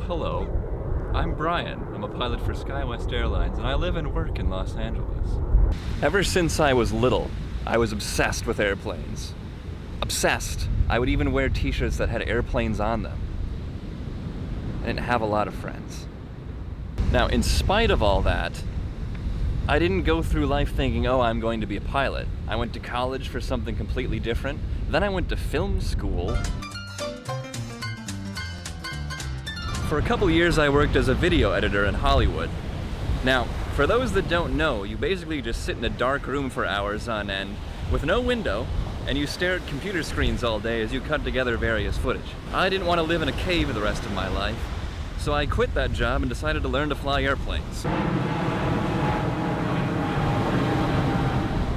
hello. I'm Brian. I'm a pilot for SkyWest Airlines, and I live and work in Los Angeles. Ever since I was little, I was obsessed with airplanes. Obsessed. I would even wear t-shirts that had airplanes on them. I didn't have a lot of friends. Now, in spite of all that, I didn't go through life thinking, oh, I'm going to be a pilot. I went to college for something completely different. Then I went to film school. For a couple years, I worked as a video editor in Hollywood. Now, for those that don't know, you basically just sit in a dark room for hours on end with no window, and you stare at computer screens all day as you cut together various footage. I didn't want to live in a cave the rest of my life, so I quit that job and decided to learn to fly airplanes.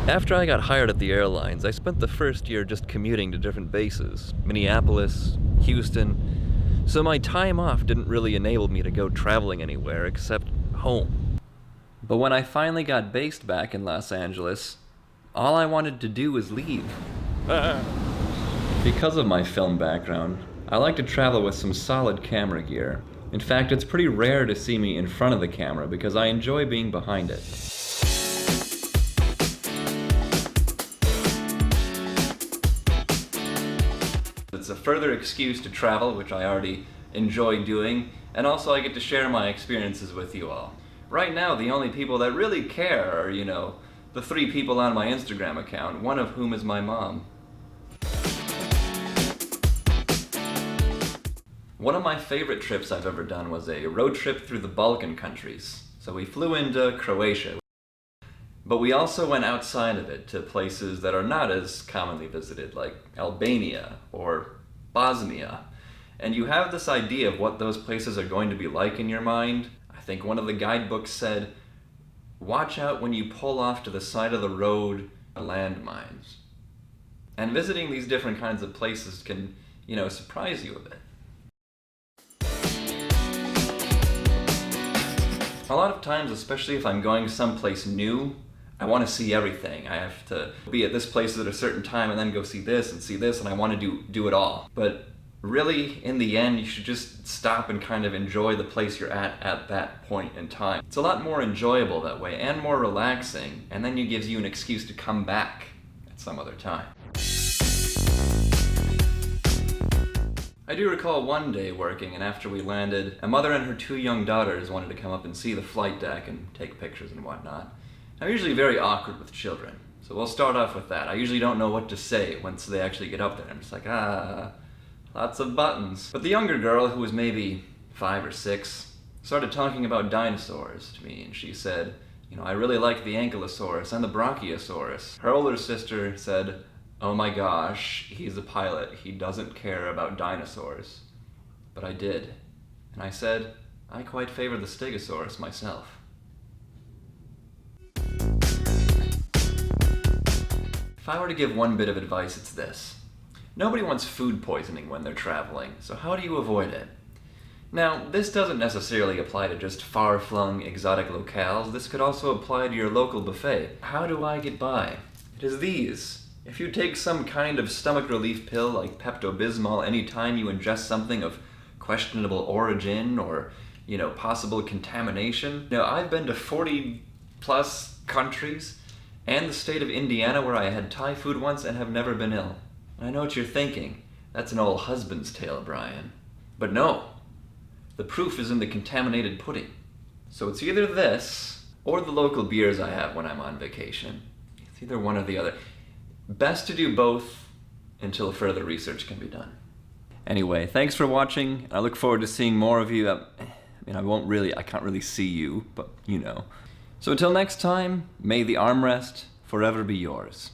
After I got hired at the airlines, I spent the first year just commuting to different bases, Minneapolis, Houston, so my time off didn't really enable me to go traveling anywhere except home. But when I finally got based back in Los Angeles, all I wanted to do was leave. Because of my film background, I like to travel with some solid camera gear. In fact, it's pretty rare to see me in front of the camera because I enjoy being behind it. It's a further excuse to travel, which I already enjoy doing, and also I get to share my experiences with you all. Right now, the only people that really care are, the 3 people on my Instagram account, one of whom is my mom. One of my favorite trips I've ever done was a road trip through the Balkan countries. So we flew into Croatia, but we also went outside of it to places that are not as commonly visited, like Albania or Bosnia. And you have this idea of what those places are going to be like in your mind. I think one of the guidebooks said, watch out when you pull off to the side of the road landmines. And visiting these different kinds of places can, surprise you a bit. A lot of times, especially if I'm going someplace new, I want to see everything. I have to be at this place at a certain time and then go see this, and I want to do it all. But really, in the end, you should just stop and kind of enjoy the place you're at that point in time. It's a lot more enjoyable that way and more relaxing, and then it gives you an excuse to come back at some other time. I do recall one day working, and after we landed, a mother and her 2 young daughters wanted to come up and see the flight deck and take pictures and whatnot. I'm usually very awkward with children, so we'll start off with that. I usually don't know what to say once they actually get up there. I'm just like, lots of buttons. But the younger girl, who was maybe 5 or 6, started talking about dinosaurs to me, and she said, I really like the Ankylosaurus and the Brachiosaurus. Her older sister said, oh my gosh, he's a pilot. He doesn't care about dinosaurs. But I did. And I said, I quite favor the Stegosaurus myself. If I were to give one bit of advice, it's this. Nobody wants food poisoning when they're traveling, so how do you avoid it? Now, this doesn't necessarily apply to just far-flung exotic locales. This could also apply to your local buffet. How do I get by? It is these. If you take some kind of stomach relief pill like Pepto-Bismol anytime you ingest something of questionable origin or, possible contamination. Now, I've been to 40 plus countries and the state of Indiana where I had Thai food once and have never been ill. I know what you're thinking. That's an old husband's tale, Brian. But no. The proof is in the contaminated pudding. So it's either this or the local beers I have when I'm on vacation. It's either one or the other. Best to do both until further research can be done. Anyway, thanks for watching. I look forward to seeing more of you. I can't really see you, but So until next time, may the armrest forever be yours.